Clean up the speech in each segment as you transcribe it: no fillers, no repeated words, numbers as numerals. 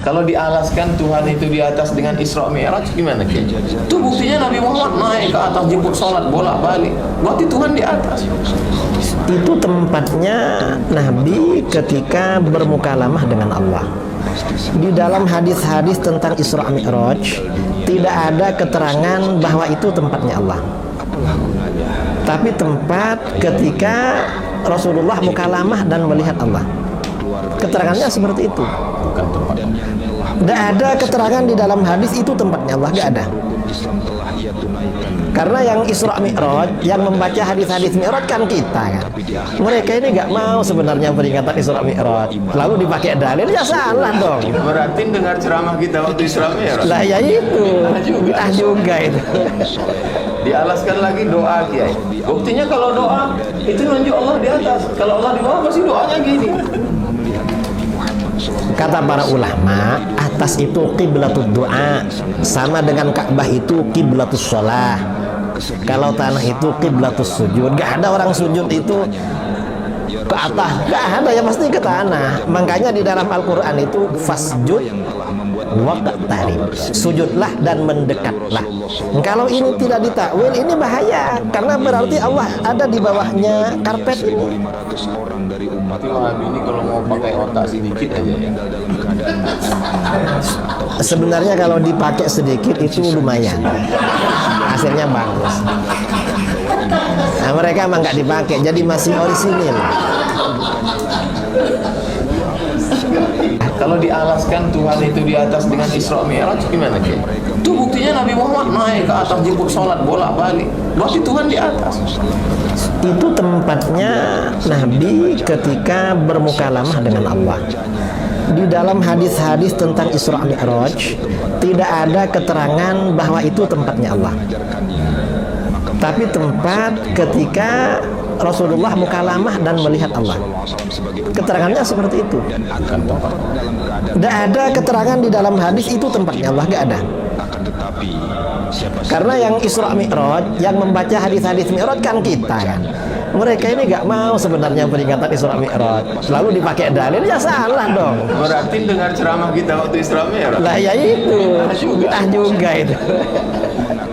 Kalau dialaskan Tuhan itu di atas dengan Isra Mi'raj gimana Ki? Itu buktinya Nabi Muhammad naik ke atas jemput sholat bolak-balik. Berarti Tuhan di atas. Itu tempatnya Nabi ketika bermukalamah dengan Allah. Di dalam hadis-hadis tentang Isra Mi'raj tidak ada keterangan bahwa itu tempatnya Allah. Tapi tempat ketika Rasulullah mukalamah dan melihat Allah. Keterangannya seperti itu. Tidak ada keterangan di dalam hadis itu tempatnya Allah, tidak ada. Karena yang Isra Mi'raj, yang membaca hadis-hadis Mi'raj kan kita kan. Mereka ini nggak mau sebenarnya peringatan Isra Mi'raj. Lalu dipakai dalil, ya salah dong. Berarti dengar ceramah kita waktu Isra Mi'raj. Lah ya itu, bid'ah juga itu. Dialaskan lagi doa Kiai. Buktinya kalau doa itu nunjuk Allah di atas. Kalau Allah di bawah pasti doanya gini. Kata para ulama, atas itu qiblatud doa, sama dengan Ka'bah itu qiblatus sholah. Kalau tanah itu qiblatus sujud. Gak ada orang sujud itu ke atas, gak ada, ya pasti ke tanah. Makanya di dalam Al-Quran itu fasjud waqtarib, sujudlah dan mendekatlah. Kalau ini tidak ditakwil, ini bahaya, karena berarti Allah ada di bawahnya karpet ini. Tapi Wahabi ini kalau mau pakai otak sedikit aja ya. Sebenarnya kalau dipakai sedikit itu lumayan, hasilnya bagus. Nah, mereka emang nggak dipakai, jadi masih orisinil. Kalau dialaskan Tuhan itu di atas dengan Isra Mi'raj gimana Ki? Itu buktinya Nabi Muhammad naik ke atas jemput sholat bolak-balik. Berarti Tuhan di atas. Itu tempatnya Nabi ketika bermukalamah dengan Allah. Di dalam hadis-hadis tentang Isra Mi'raj tidak ada keterangan bahwa itu tempatnya Allah. Tapi tempat ketika Rasulullah mukalamah dan melihat Allah. Keterangannya seperti itu. Tidak ada keterangan di dalam hadis itu tempatnya Allah, gak ada. Karena yang Isra Mi'raj, yang membaca hadis-hadis Mi'raj kan kita kan. Mereka ini gak mau sebenarnya peringatan Isra Mi'raj. Lalu dipakai dalil, ya salah dong. Berarti dengar ceramah kita waktu Isra Mi'raj. Lah ya itu, bid'ah juga itu.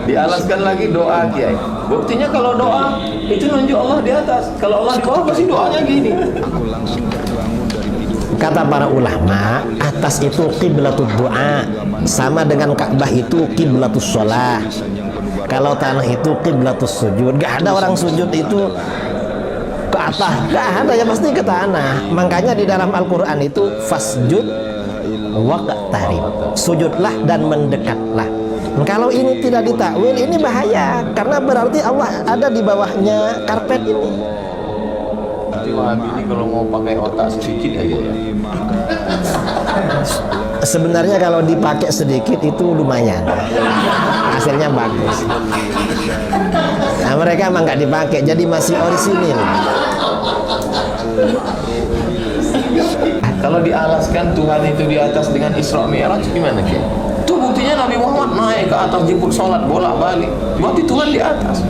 Dialaskan lagi doa Kiai. Buktinya kalau doa itu nunjuk Allah di atas. Kalau Allah di bawah pasti doanya gini. Kata para ulama, atas itu qiblatud doa, sama dengan Ka'bah itu qiblatus sholah. Kalau tanah itu qiblatus sujud. Gak ada orang sujud itu ke atas, gak ada, ya pasti ke tanah. Makanya di dalam Al-Quran itu fasjud waqtarib, sujudlah dan mendekatlah. Kalau ini tidak ditakwil, ini bahaya, karena berarti Allah ada di bawahnya karpet ini. Tapi Wahabi ini kalau mau pakai otak sedikit aja ya. Sebenarnya kalau dipakai sedikit itu lumayan, hasilnya bagus. Nah, mereka emang nggak dipakai, jadi masih orisinil. Kalau dialaskan Tuhan itu di atas dengan Isra Mi'raj gimana Ki? Itu buktinya Nabi Muhammad naik ke atas jemput sholat bolak-balik. Berarti Tuhan di atas.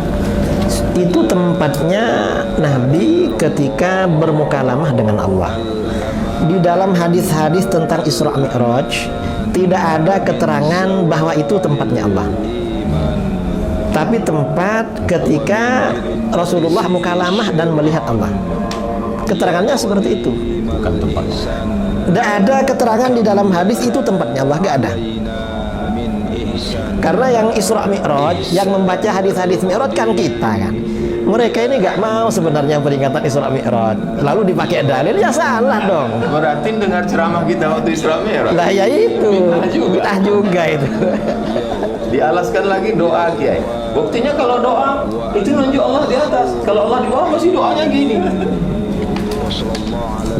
Itu tempatnya Nabi ketika bermukalamah dengan Allah. Di dalam hadis-hadis tentang Isra Mi'raj tidak ada keterangan bahwa itu tempatnya Allah. Tapi tempat ketika Rasulullah mukalamah dan melihat Allah. Keterangannya seperti itu. Bukan tempatnya. Tidak ada keterangan di dalam hadis itu tempatnya Allah, gak ada. Karena yang Isra Mi'raj, yang membaca hadis-hadis Mi'raj kan kita kan. Mereka ini gak mau sebenarnya peringatan Isra Mi'raj. Lalu dipakai dalil, ya salah dong. Berarti dengar ceramah kita waktu Isra Mi'raj. Lah ya itu, bid'ah juga itu. Dialaskan lagi doa Kiai. Buktinya kalau doa itu nunjuk Allah di atas. Kalau Allah di bawah pasti doanya gini.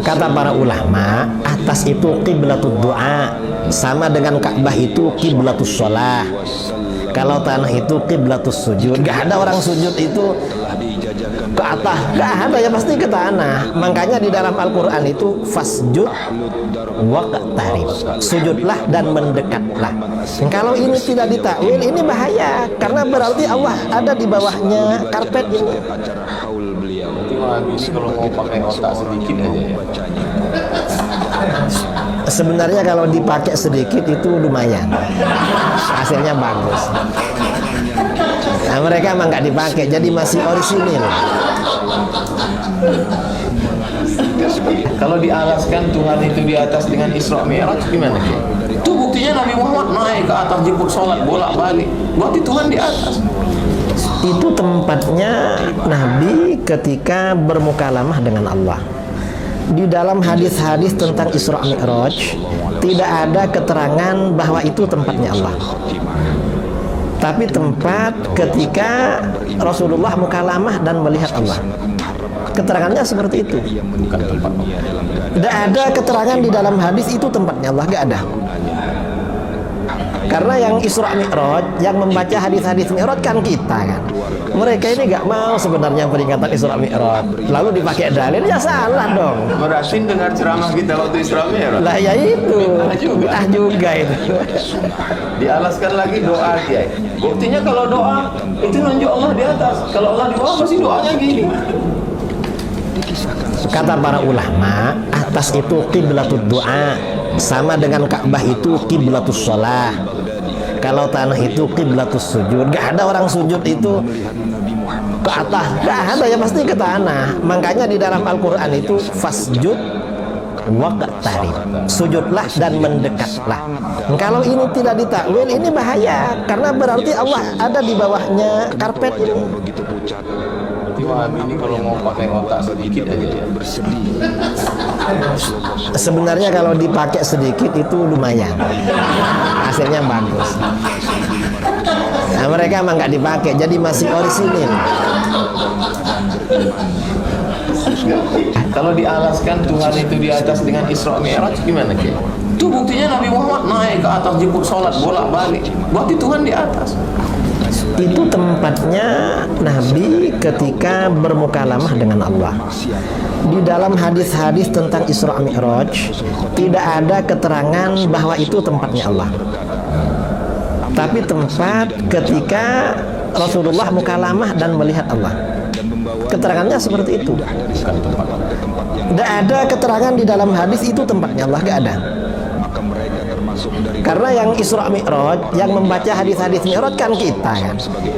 Kata para ulama, atas itu qiblatud doa, sama dengan Ka'bah itu qiblatus sholah. Kalau tanah itu qiblatus sujud. Gak ada orang sujud itu ke atas, gak ada, ya pasti ke tanah. Makanya di dalam Al-Quran itu fasjud waqtarib, sujudlah dan mendekatlah. Kalau ini tidak ditakwil, ini bahaya, karena berarti Allah ada di bawahnya karpet ini. Wahabi ini kalau mau pakai otak sedikit aja ya. Sebenarnya kalau dipakai sedikit itu lumayan, hasilnya bagus. Nah, mereka emang nggak dipakai, jadi masih orisinil. Kalau dialaskan Tuhan itu di atas dengan Isra Mi'raj gimana? Itu buktinya Nabi Muhammad naik ke atas jemput sholat bolak-balik. Berarti Tuhan di atas. Itu tempatnya Nabi ketika bermukalamah dengan Allah. Di dalam hadis-hadis tentang Isra Mi'raj tidak ada keterangan bahwa itu tempatnya Allah, tapi tempat ketika Rasulullah mukalamah dan melihat Allah. Keterangannya seperti itu. Bukan tempat Allah. Tidak ada keterangan di dalam hadis itu tempatnya Allah, nggak ada. Karena yang Isra Mi'raj, yang membaca hadis-hadis Mi'raj kan kita kan. Mereka ini nggak mau sebenarnya peringatan Isra Mi'raj. Lalu dipakai dalil, ya salah dong. Berarti dengar ceramah kita waktu Isra Mi'raj. Lah ya itu, juga itu. Dialaskan lagi doa Kiai. Buktinya kalau doa itu nunjuk Allah di atas. Kalau Allah di bawah pasti doanya gini. Kata para ulama, atas itu qiblatud du'a, sama dengan Ka'bah itu qiblatus shalah. Kalau tanah itu qiblatus sujud. Gak ada orang sujud itu ke atas, gak ada, ya pasti ke tanah. Makanya di dalam Al-Quran itu fasjud waqtarib, sujudlah dan mendekatlah. Kalau ini tidak ditakwil, ini bahaya, karena berarti Allah ada di bawahnya karpet ini. Wahabi ini kalau mau pakai otak sedikit aja ya. Sebenarnya kalau dipakai sedikit itu lumayan, hasilnya bagus. Nah, mereka emang nggak dipakai, jadi masih orisinil. Kalau dialaskan Tuhan itu di atas dengan Isra Mi'raj gimana Kiai? Itu buktinya Nabi Muhammad naik ke atas jemput sholat bolak-balik. Berarti Tuhan di atas. Itu tempatnya Nabi ketika bermukalamah dengan Allah. Di dalam hadis-hadis tentang Isra Mi'raj tidak ada keterangan bahwa itu tempatnya Allah, tapi tempat ketika Rasulullah mukalamah dan melihat Allah. Keterangannya seperti itu. Tidak ada keterangan di dalam hadis itu tempatnya Allah, gak ada. Karena yang Isra Mi'raj, yang membaca hadis-hadis Mi'raj kan kita kan.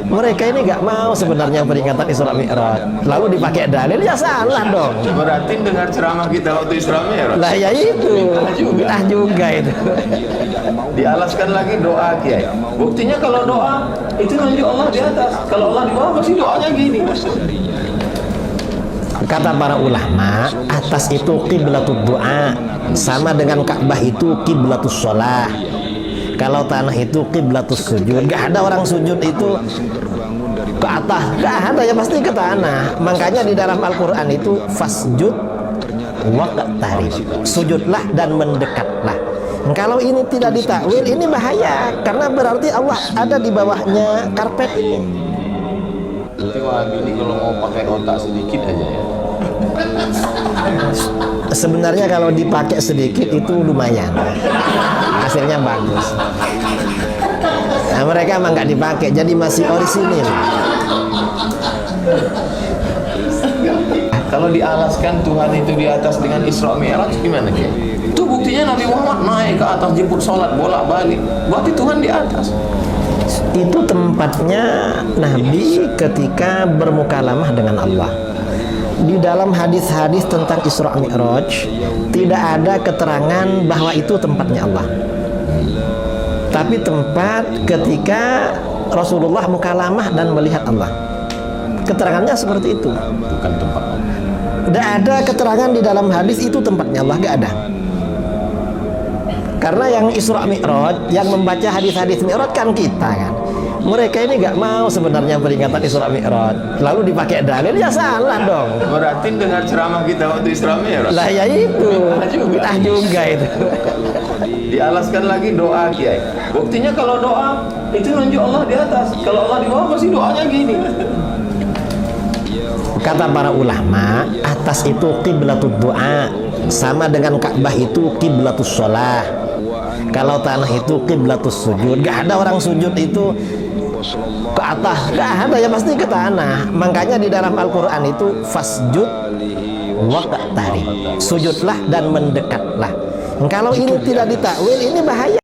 Mereka ini nggak mau sebenarnya peringatan Isra Mi'raj. Lalu dipakai dalil, ya salah dong. Berarti dengar ceramah kita waktu Isra Mi'raj. Lah ya itu, juga itu. Dialaskan lagi doa Kiai. Buktinya kalau doa itu nunjuk Allah di atas. Kalau Allah di bawah pasti doanya gini. Kata para ulama, atas itu qiblatud du'a, sama dengan Ka'bah itu qiblatus shalah. Kalau tanah itu qiblatus sujud. Gak ada orang sujud itu ke atas, gak ada, ya pasti ke tanah. Makanya di dalam Al-Quran itu fasjud waqtarib, sujudlah dan mendekatlah. Kalau ini tidak ditakwil, ini bahaya, karena berarti Allah ada di bawahnya karpet ini. Berarti Wahabi ini kalau mau pakai otak sedikit aja ya. Sebenarnya kalau dipakai sedikit itu lumayan, hasilnya bagus. Nah, mereka emang nggak dipakai, jadi masih orisinil. Kalau dialaskan Tuhan itu di atas dengan Isra Mi'raj gimana Kiai? Itu buktinya Nabi Muhammad naik ke atas jemput sholat bolak-balik. Berarti Tuhan di atas. Itu tempatnya Nabi ketika bermukalamah dengan Allah. Di dalam hadis-hadis tentang Isra Mi'raj tidak ada keterangan bahwa itu tempatnya Allah, tapi tempat ketika Rasulullah mukalamah dan melihat Allah. Keterangannya seperti itu. Bukan tempat Allah. Tidak ada keterangan di dalam hadis itu tempatnya Allah, gak ada. Karena yang Isra Mi'raj, yang membaca hadis-hadis Mi'raj kan kita kan. Mereka ini nggak mau sebenarnya peringatan Isra Mi'raj. Lalu dipakai dalil, ya salah dong. Berarti dengar ceramah kita waktu Isra Mi'raj. Lah ya itu, juga itu. Dialaskan lagi doa Kiai. Buktinya kalau doa itu nunjuk Allah di atas. Kalau Allah di bawah pasti doanya gini. Kata para ulama, atas itu qiblatud du'a, sama dengan Ka'bah itu qiblatus shalah. Kalau tanah itu qiblatus sujud. Gak ada orang sujud itu ke atas, gak ada, ya pasti ke tanah. Makanya di dalam Al-Quran itu fasjud waqtarib, sujudlah dan mendekatlah. Kalau ini tidak ditakwil, ini bahaya.